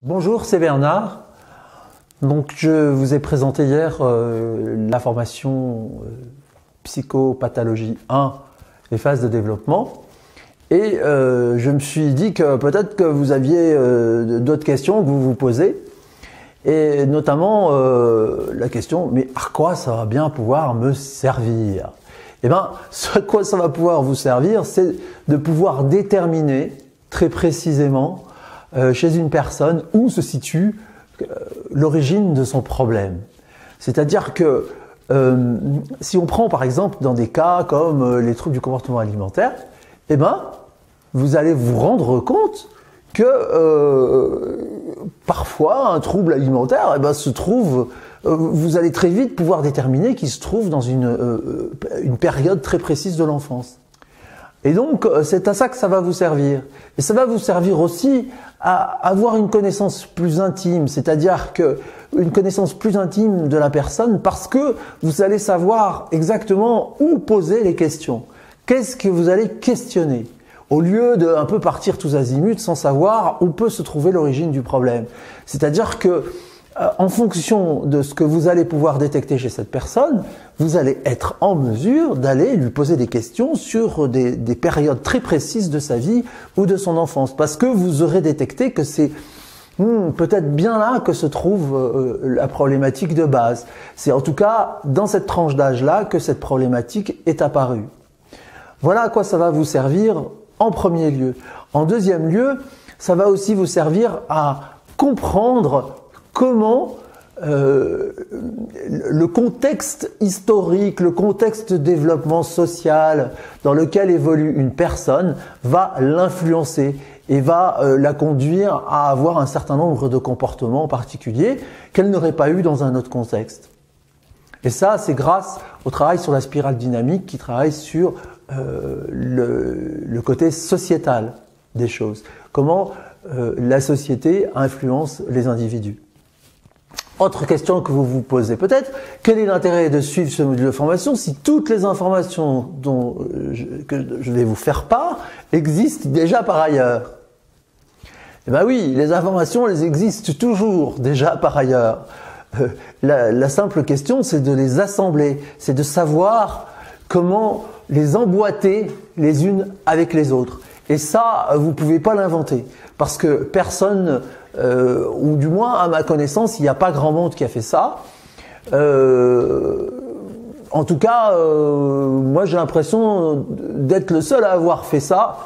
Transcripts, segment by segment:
Bonjour, c'est Bernard. Donc, je vous ai présenté hier la formation psychopathologie 1, les phases de développement. Et je me suis dit que peut-être que vous aviez d'autres questions que vous vous posez. Et notamment la question, mais à quoi ça va bien pouvoir me servir? Eh bien, ce à quoi ça va pouvoir vous servir, c'est de pouvoir déterminer très précisément chez une personne où se situe l'origine de son problème. C'est-à-dire que si on prend par exemple dans des cas comme les troubles du comportement alimentaire, eh ben, vous allez vous rendre compte que parfois un trouble alimentaire eh ben, se trouve, vous allez très vite pouvoir déterminer qu'il se trouve dans une période très précise de l'enfance. Et donc, c'est à ça que ça va vous servir. Et ça va vous servir aussi à avoir une connaissance plus intime, c'est-à-dire une connaissance plus intime de la personne parce que vous allez savoir exactement où poser les questions. Qu'est-ce que vous allez questionner? Au lieu de un peu partir tous azimuts sans savoir où peut se trouver l'origine du problème. C'est-à-dire que en fonction de ce que vous allez pouvoir détecter chez cette personne, vous allez être en mesure d'aller lui poser des questions sur des périodes très précises de sa vie ou de son enfance. Parce que vous aurez détecté que c'est peut-être bien là que se trouve la problématique de base. C'est en tout cas dans cette tranche d'âge-là que cette problématique est apparue. Voilà à quoi ça va vous servir en premier lieu. En deuxième lieu, ça va aussi vous servir à comprendre comment le contexte historique, le contexte de développement social dans lequel évolue une personne va l'influencer et va la conduire à avoir un certain nombre de comportements particuliers qu'elle n'aurait pas eu dans un autre contexte. Et ça, c'est grâce au travail sur la spirale dynamique qui travaille sur le côté sociétal des choses. Comment la société influence les individus. Autre question que vous vous posez peut-être, quel est l'intérêt de suivre ce module de formation si toutes les informations que je vais vous faire part existent déjà par ailleurs? Eh bien oui, les informations, elles existent toujours déjà par ailleurs. La simple question, c'est de les assembler, c'est de savoir comment les emboîter les unes avec les autres. Et ça, vous ne pouvez pas l'inventer parce que personne... ou du moins à ma connaissance, il n'y a pas grand monde qui a fait ça. En tout cas, moi j'ai l'impression d'être le seul à avoir fait ça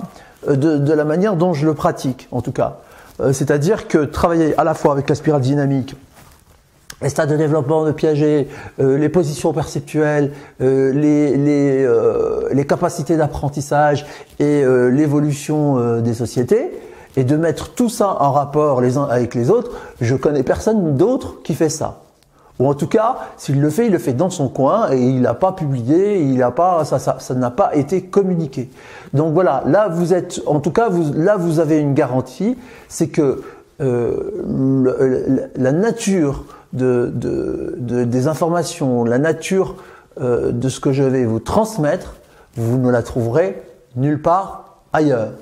de la manière dont je le pratique, en tout cas. C'est-à-dire que travailler à la fois avec la spirale dynamique, les stades de développement de Piaget, les positions perceptuelles, les capacités d'apprentissage et l'évolution des sociétés, et de mettre tout ça en rapport les uns avec les autres, je connais personne d'autre qui fait ça. Ou en tout cas, s'il le fait, il le fait dans son coin et il n'a pas publié, ça n'a pas été communiqué. Donc voilà, là vous êtes, en tout cas, là vous avez une garantie, c'est que la nature des informations, la nature de ce que je vais vous transmettre, vous ne la trouverez nulle part ailleurs.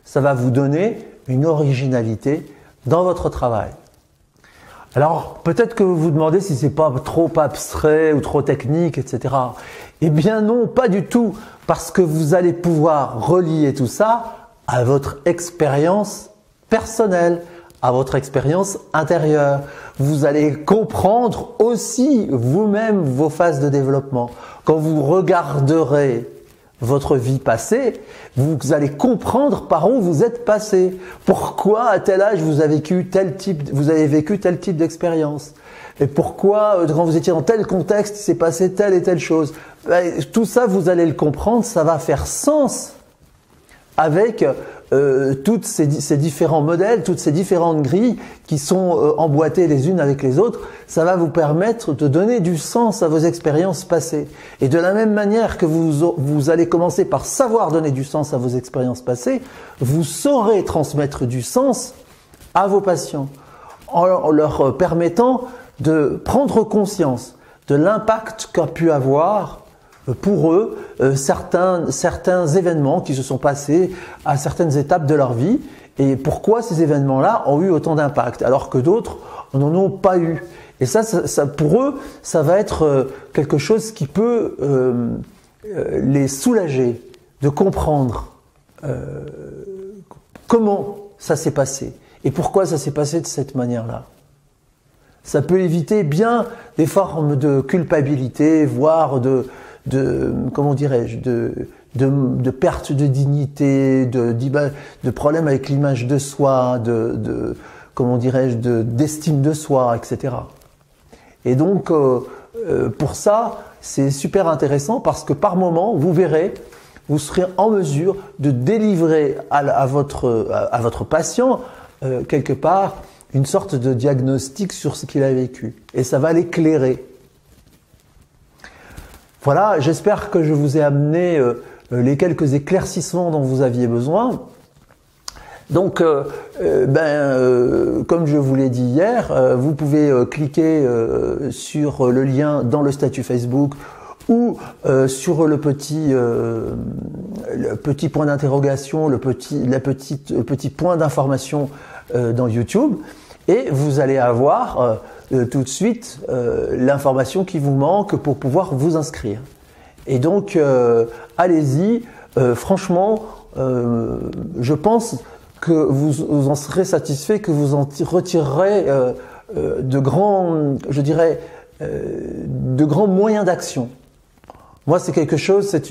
Ça va vous donner une originalité dans votre travail. Alors, peut-être que vous vous demandez si c'est pas trop abstrait ou trop technique, etc. Eh bien non, pas du tout, parce que vous allez pouvoir relier tout ça à votre expérience personnelle, à votre expérience intérieure. Vous allez comprendre aussi vous-même vos phases de développement. Quand vous regarderez votre vie passée, vous allez comprendre par où vous êtes passé. Pourquoi à tel âge vous avez vécu tel type d'expérience. Et pourquoi quand vous étiez dans tel contexte, il s'est passé telle et telle chose. Tout ça, vous allez le comprendre, ça va faire sens avec tous ces différents modèles, toutes ces différentes grilles qui sont emboîtées les unes avec les autres. Ça va vous permettre de donner du sens à vos expériences passées. Et de la même manière que vous allez commencer par savoir donner du sens à vos expériences passées, vous saurez transmettre du sens à vos patients en leur permettant de prendre conscience de l'impact qu'a pu avoir pour eux certains événements qui se sont passés à certaines étapes de leur vie et pourquoi ces événements-là ont eu autant d'impact alors que d'autres n'en ont pas eu. Et ça, pour eux, ça va être quelque chose qui peut les soulager de comprendre comment ça s'est passé et pourquoi ça s'est passé de cette manière-là. Ça peut éviter bien des formes de culpabilité, voire comment dirais-je, de perte de dignité, de problèmes avec l'image de soi, comment dirais-je, d'estime de soi, etc. Et donc, pour ça, c'est super intéressant parce que par moment, vous verrez, vous serez en mesure de délivrer à votre patient, quelque part, une sorte de diagnostic sur ce qu'il a vécu. Et ça va l'éclairer. Voilà, j'espère que je vous ai amené les quelques éclaircissements dont vous aviez besoin. Donc, comme je vous l'ai dit hier, vous pouvez cliquer sur le lien dans le statut Facebook ou sur le petit point d'interrogation, le petit point d'information dans YouTube. Et vous allez avoir tout de suite l'information qui vous manque pour pouvoir vous inscrire. Et donc, allez-y. Franchement, je pense que vous en serez satisfait, que vous en retirerez de grands moyens d'action. Moi, c'est quelque chose, c'est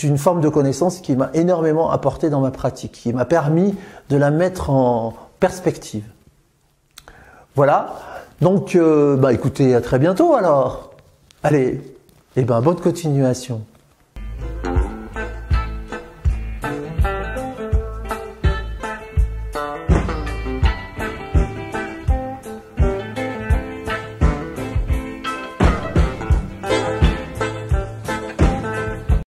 une forme de connaissance qui m'a énormément apporté dans ma pratique, qui m'a permis de la mettre en perspective. Voilà. Donc, écoutez, à très bientôt alors. Allez, bonne continuation.